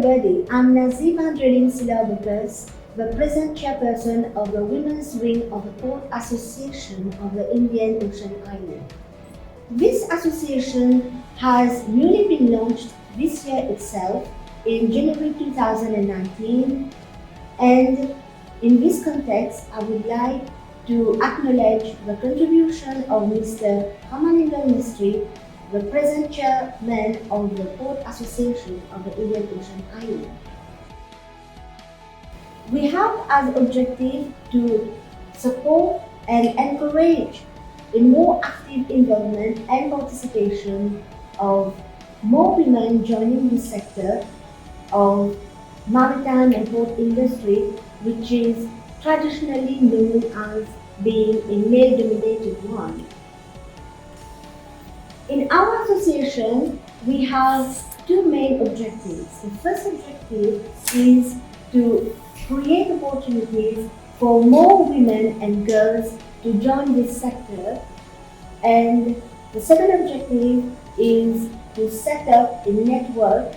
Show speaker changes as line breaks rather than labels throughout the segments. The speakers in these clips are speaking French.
everybody. I'm Nazeema Drilling Silabukis, the present chairperson of the Women's Wing of the Port Association of the Indian Ocean Island. This association has newly been launched this year itself in January 2019, and in this context, I would like to acknowledge the contribution of Mr. Ramaningam Mistry, the present chairman of the Port Association of the Indian Ocean Island. We have as objective to support and encourage a more active involvement and participation of more women joining the sector of maritime and port industry, which is traditionally known as being a male-dominated one. In our association, we have two main objectives. The first objective is to create opportunities for more women and girls to join this sector, and the second objective is to set up a network,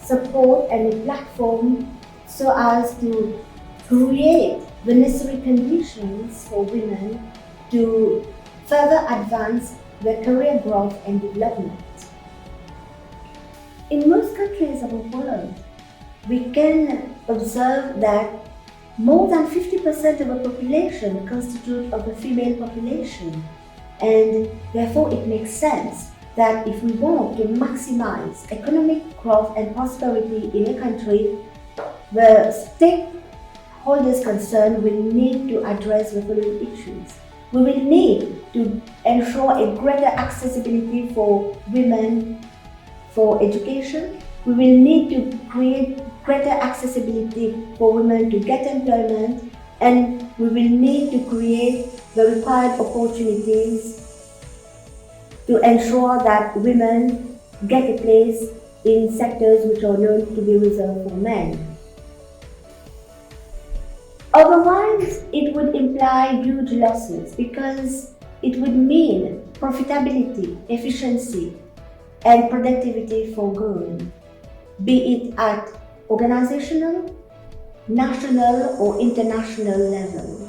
support and a platform so as to create the necessary conditions for women to further advance their career growth and development. In most countries of the world, we can observe that more than 50% of the population constitute of the female population, and therefore it makes sense that if we want to maximize economic growth and prosperity in a country, the stakeholders concerned will need to address the following issues. We will need to ensure a greater accessibility for women for education. We will need to create greater accessibility for women to get employment, and we will need to create the required opportunities to ensure that women get a place in sectors which are known to be reserved for men. Otherwise, it would imply huge losses because it would mean profitability, efficiency, and productivity for good, be it at organizational, national, or international level.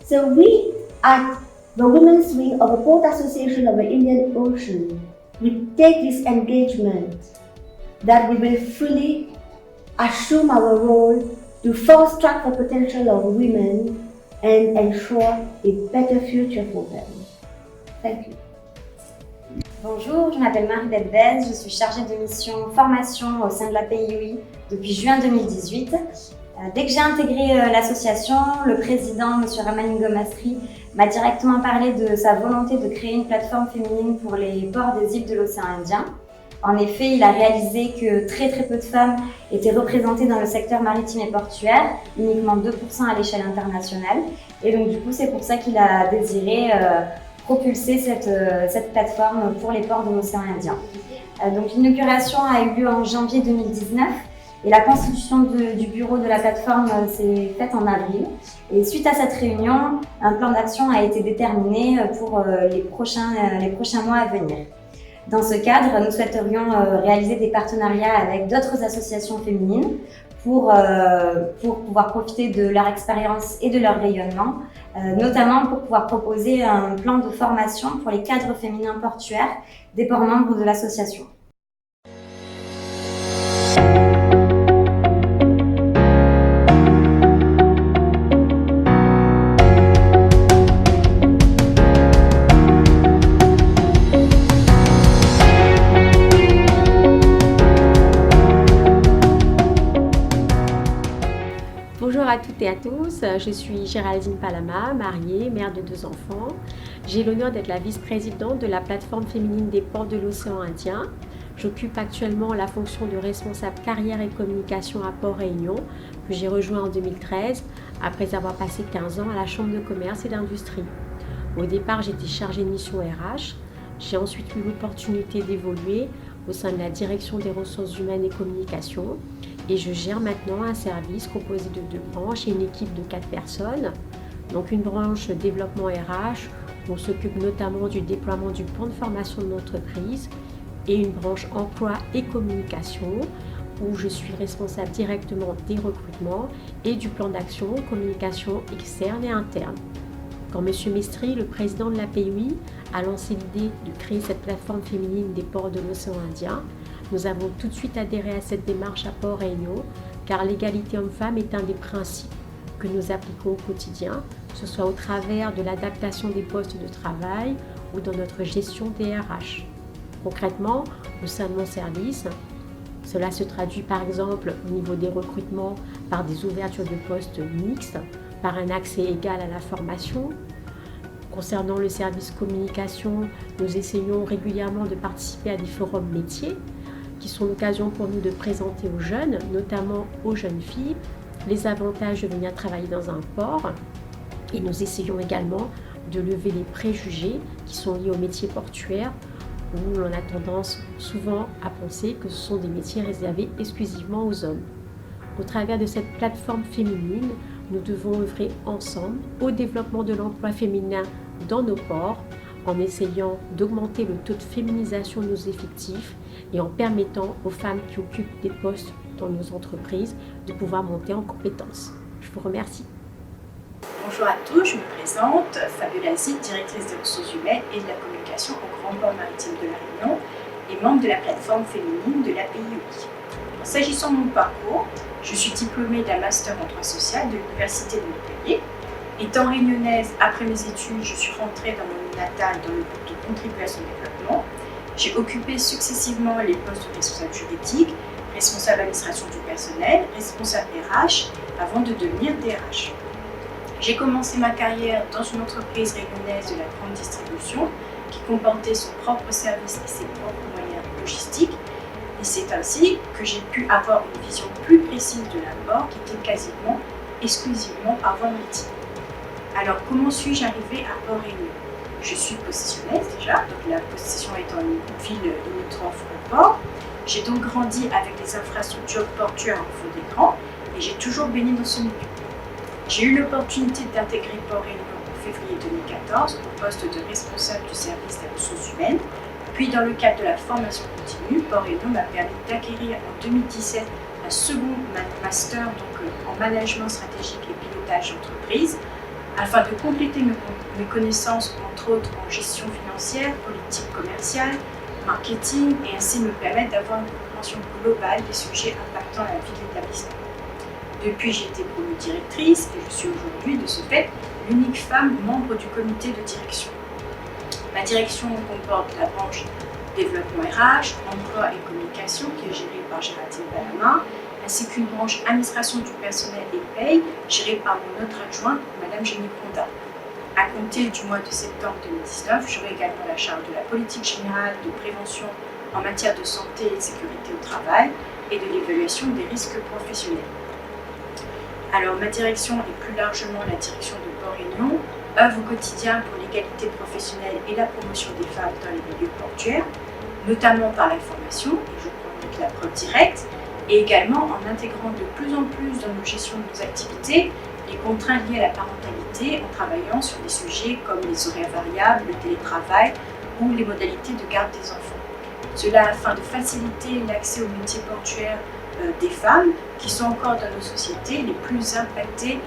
So we at the Women's Wing of the Port Association of the Indian Ocean, we take this engagement that we will fully assume our role to fast-track the potential of women and ensure a better future for them. Thank you.
Bonjour, je m'appelle Marie-Beth Bez, je suis chargée de mission formation au sein de la PIOI depuis juin 2018. Dès que j'ai intégré l'association, le président, M. Ramaningam Mistry, m'a directement parlé de sa volonté de créer une plateforme féminine pour les ports des îles de l'océan Indien. En effet, il a réalisé que très peu de femmes étaient représentées dans le secteur maritime et portuaire, uniquement 2% à l'échelle internationale. Et donc du coup, c'est pour ça qu'il a désiré propulser cette plateforme pour les ports de l'océan Indien. Donc l'inauguration a eu lieu en janvier 2019 et la constitution du bureau de la plateforme s'est faite en avril. Et suite à cette réunion, un plan d'action a été déterminé pour les prochains mois à venir. Dans ce cadre, nous souhaiterions réaliser des partenariats avec d'autres associations féminines pour pouvoir profiter de leur expérience et de leur rayonnement, notamment pour pouvoir proposer un plan de formation pour les cadres féminins portuaires des ports membres de l'association.
Bonjour à toutes et à tous, je suis Géraldine Palama, mariée, mère de 2 enfants. J'ai l'honneur d'être la vice-présidente de la plateforme féminine des ports de l'océan Indien. J'occupe actuellement la fonction de responsable carrière et communication à Port Réunion, que j'ai rejoint en 2013, après avoir passé 15 ans à la Chambre de commerce et d'industrie. Au départ, j'étais chargée de mission RH. J'ai ensuite eu l'opportunité d'évoluer au sein de la direction des ressources humaines et communication. Et je gère maintenant un service composé de 2 branches et une équipe de 4 personnes. Donc une branche développement RH, où on s'occupe notamment du déploiement du plan de formation de l'entreprise, et une branche emploi et communication, où je suis responsable directement des recrutements et du plan d'action, communication externe et interne. Quand M. Mestri, le président de la PUI, a lancé l'idée de créer cette plateforme féminine des ports de l'océan Indien, nous avons tout de suite adhéré à cette démarche à Port-Réunion, car l'égalité homme-femme est un des principes que nous appliquons au quotidien, que ce soit au travers de l'adaptation des postes de travail ou dans notre gestion des RH. Concrètement, au sein de mon service, cela se traduit par exemple au niveau des recrutements par des ouvertures de postes mixtes, par un accès égal à la formation. Concernant le service communication, nous essayons régulièrement de participer à des forums métiers qui sont l'occasion pour nous de présenter aux jeunes, notamment aux jeunes filles, les avantages de venir travailler dans un port. Et nous essayons également de lever les préjugés qui sont liés aux métiers portuaires, où on a tendance souvent à penser que ce sont des métiers réservés exclusivement aux hommes. Au travers de cette plateforme féminine, nous devons œuvrer ensemble au développement de l'emploi féminin dans nos ports, en essayant d'augmenter le taux de féminisation de nos effectifs et en permettant aux femmes qui occupent des postes dans nos entreprises de pouvoir monter en compétences. Je vous remercie.
Bonjour à tous, je me présente, Fabiola Zid, directrice des ressources humaines et de la communication au Grand Port Maritime de La Réunion et membre de la plateforme féminine de la PIUI. S'agissant de mon parcours, je suis diplômée d'un master en droit social de l'Université de Montpellier. Étant réunionnaise, après mes études, je suis rentrée dans mon île natale dans le but de contribuer à son développement. J'ai occupé successivement les postes de responsable juridique, responsable administration du personnel, responsable RH, avant de devenir DRH. J'ai commencé ma carrière dans une entreprise réunionnaise de la grande distribution qui comportait son propre service et ses propres moyens logistiques. Et c'est ainsi que j'ai pu avoir une vision plus précise de l'apport qui était quasiment exclusivement avant maritime. Alors comment suis-je arrivée à Port-Réunion? Je suis possessionnaise déjà, donc la possession étant une ville limitrophe au port. J'ai donc grandi avec des infrastructures portuaires en feu d'écran et j'ai toujours baigné dans ce milieu. J'ai eu l'opportunité d'intégrer Port-Réunion en février 2014 au poste de responsable du service des ressources humaines. Puis dans le cadre de la formation continue, Port-Réunion m'a permis d'acquérir en 2017 un second master en management stratégique et pilotage d'entreprise afin de compléter mes connaissances entre autres en gestion financière, politique commerciale, marketing et ainsi me permettre d'avoir une compréhension globale des sujets impactant la vie de l'établissement. Depuis, j'ai été promue directrice et je suis aujourd'hui, de ce fait, l'unique femme membre du comité de direction. Ma direction comporte la branche développement RH, emploi et communication qui est gérée par Géraldine Palama, ainsi qu'une branche administration du personnel et paye gérée par mon autre adjointe, Madame Jenny Conda. À compter du mois de septembre 2019, j'aurai également la charge de la politique générale de prévention en matière de santé et de sécurité au travail et de l'évaluation des risques professionnels. Alors ma direction et plus largement la direction de Port-Réunion œuvre au quotidien pour l'égalité professionnelle et la promotion des femmes dans les milieux portuaires, notamment par la formation, et je prends donc la preuve directe, et également en intégrant de plus en plus dans nos gestions de nos activités les contraintes liées à la parentalité en travaillant sur des sujets comme les horaires variables, le télétravail ou les modalités de garde des enfants. Cela afin de faciliter l'accès aux métiers portuaires des femmes qui sont encore dans nos sociétés les plus impactées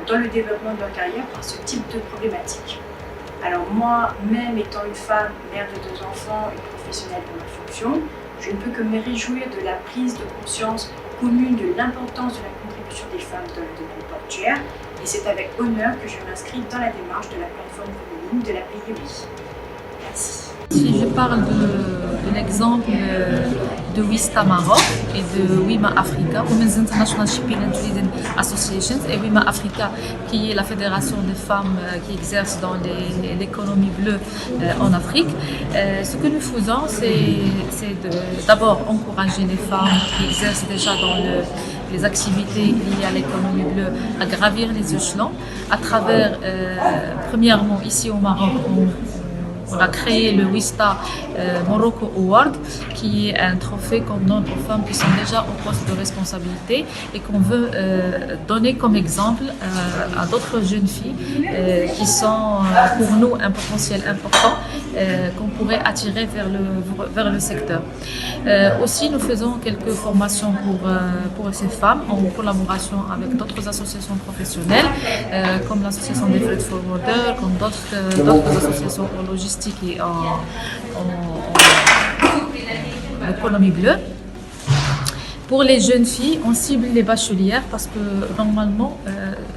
dans le développement de leur carrière par ce type de problématique. Alors moi, même étant une femme, mère de 2 enfants et professionnelle dans ma fonction, je ne peux que me réjouir de la prise de conscience commune de l'importance de la contribution des femmes dans le domaine portuaire et c'est avec honneur que je m'inscris dans la démarche de la plateforme féminine de la PIUI. Merci.
Si je parle de l'exemple de WISTA Maroc et de WIMA Africa, Women's International Shipping and Trading Associations, et WIMA Africa qui est la fédération des femmes qui exercent dans l'économie bleue en Afrique. Ce que nous faisons, c'est d'abord encourager les femmes qui exercent déjà dans les activités liées à l'économie bleue à gravir les échelons à travers, premièrement ici au Maroc, on a créé le Wista Morocco Award, qui est un trophée qu'on donne aux femmes qui sont déjà au poste de responsabilité et qu'on veut donner comme exemple à d'autres jeunes filles qui sont pour nous un potentiel important qu'on pourrait attirer vers le secteur. Aussi, nous faisons quelques formations pour ces femmes en collaboration avec d'autres associations professionnelles comme l'association des Freight Forwarders, comme d'autres associations en logistique et en économie bleue. Pour les jeunes filles, on cible les bachelières parce que normalement,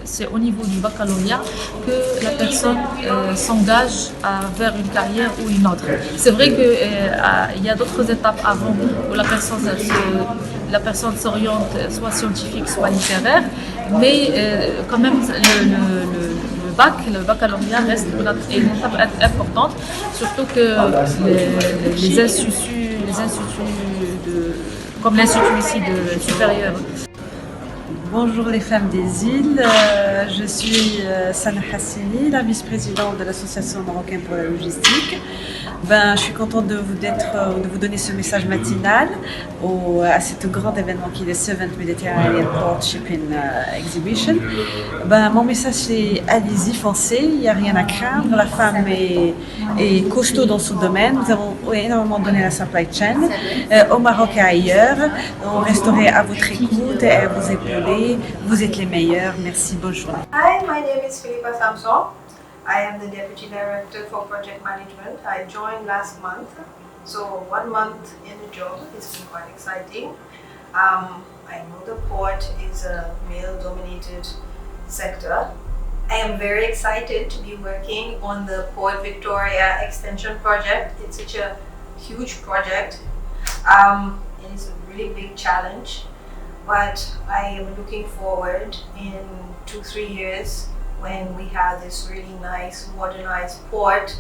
c'est au niveau du baccalauréat que la personne s'engage vers une carrière ou une autre. C'est vrai qu'il y a d'autres étapes avant où la personne s'oriente soit scientifique, soit littéraire, mais quand même le baccalauréat reste une étape importante, surtout que les instituts comme l'Institut ici de supérieur.
Bonjour les femmes des îles, je suis Sana Hassini, la vice-présidente de l'Association marocaine pour la logistique. Je suis contente de vous donner ce message matinal à cet grand événement qui est le 7th Mediterranean Port Shipping Exhibition. Mon message c'est allez-y, foncez, il n'y a rien à craindre, la femme est costaud dans son domaine, nous avons énormément donné la supply chain, au Maroc et ailleurs, on resterait à votre écoute et à vous épauler, vous êtes les meilleurs, merci, bonne journée.
Hi, my name is Philippa Samson. I am the Deputy Director for Project Management. I joined last month, so 1 month in the job has been quite exciting. I know the port is a male-dominated sector. I am very excited to be working on the Port Victoria Extension project. It's such a huge project. It is a really big challenge, but I am looking forward in 2-3 years when we have this really nice modernized port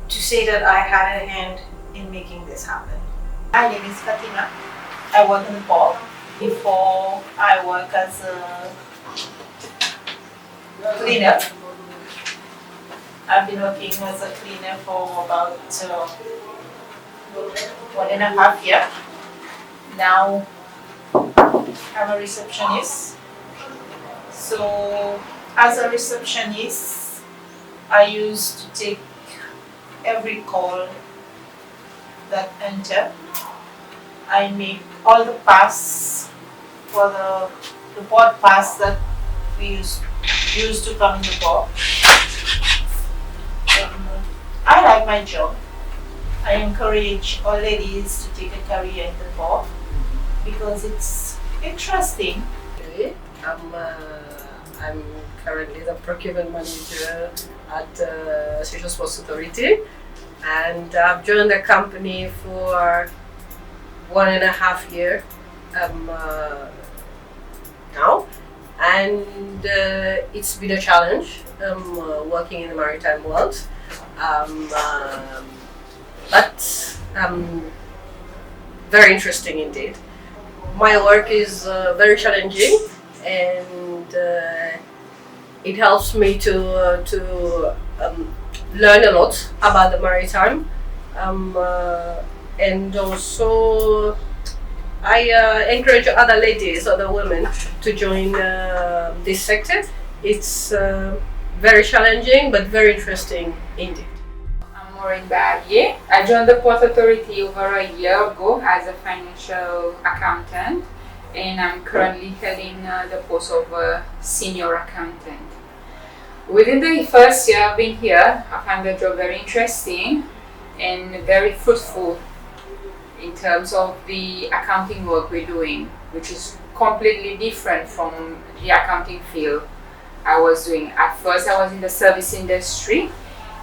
to say that I had a hand in making this happen.
My name is Fatima. I work in the port. Before I work as a cleaner. I've been working as a cleaner for about 1.5 years. Now I'm a receptionist. So as a receptionist, I used to take every call that enter. I make all the pass for the port pass that we used to come in the port. I like my job. I encourage all ladies to take a career in the port because it's interesting.
I'm currently the procurement manager at Social Sports Authority, and I've joined the company for 1.5 years now, and it's been a challenge working in the maritime world, but very interesting indeed. My work is very challenging, and it helps me to learn a lot about the maritime, and also I encourage other ladies, other women to join this sector. It's very challenging but very interesting indeed.
I'm Maureen Barrier. I joined the Port Authority over a year ago as a financial accountant, and I'm currently heading the post of a senior accountant. Within the first year I've been here, I found the job very interesting and very fruitful in terms of the accounting work we're doing, which is completely different from the accounting field I was doing. At first I was in the service industry,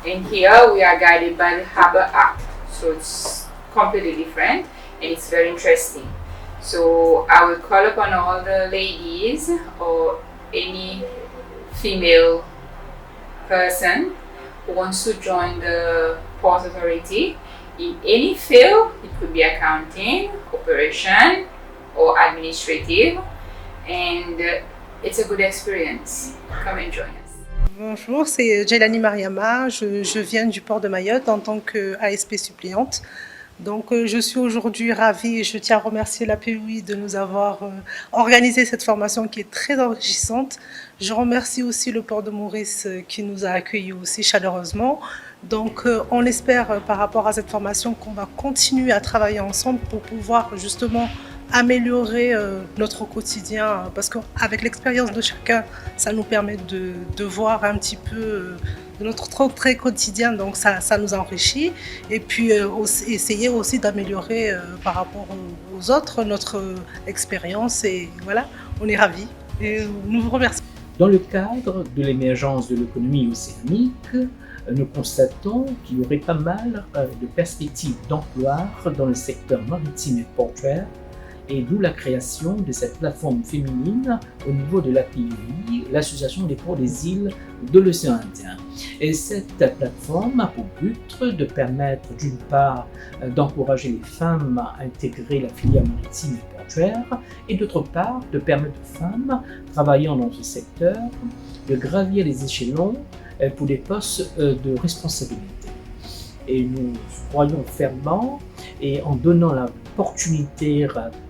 and here we are guided by the Harbour Act, so it's completely different and it's very interesting. So I will call upon all the ladies or any female person who wants to join the Port Authority in any field. It could be accounting, operation, or administrative, and it's a good experience. Come and join us.
Bonjour, c'est Jailani Mariama. Je viens du port de Mayotte en tant qu'ASP suppléante. Donc, je suis aujourd'hui ravie et je tiens à remercier la POI de nous avoir organisé cette formation qui est très enrichissante. Je remercie aussi le port de Maurice qui nous a accueillis aussi chaleureusement. Donc, on espère par rapport à cette formation qu'on va continuer à travailler ensemble pour pouvoir justement améliorer notre quotidien, parce qu'avec l'expérience de chacun, ça nous permet de voir un petit peu notre trait quotidien, donc ça nous enrichit. Et puis essayer aussi d'améliorer par rapport aux autres notre expérience. Et voilà, on est ravis et nous vous remercions.
Dans le cadre de l'émergence de l'économie océanique, nous constatons qu'il y aurait pas mal de perspectives d'emploi dans le secteur maritime et portuaire, et d'où la création de cette plateforme féminine au niveau de l'API, l'Association des ports des îles de l'océan Indien. Et cette plateforme a pour but de permettre d'une part d'encourager les femmes à intégrer la filière maritime et portuaire, et d'autre part de permettre aux femmes travaillant dans ce secteur de gravir les échelons pour des postes de responsabilité. Et nous croyons fermement, et en donnant l'opportunité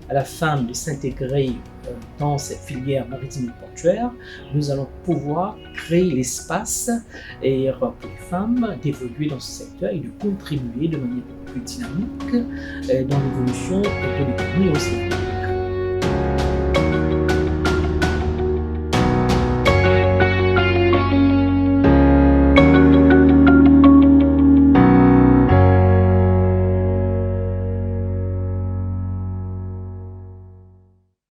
à la femme de s'intégrer dans cette filière maritime et portuaire, nous allons pouvoir créer l'espace et pour les femmes d'évoluer dans ce secteur et de contribuer de manière plus dynamique dans l'évolution de l'économie océanique.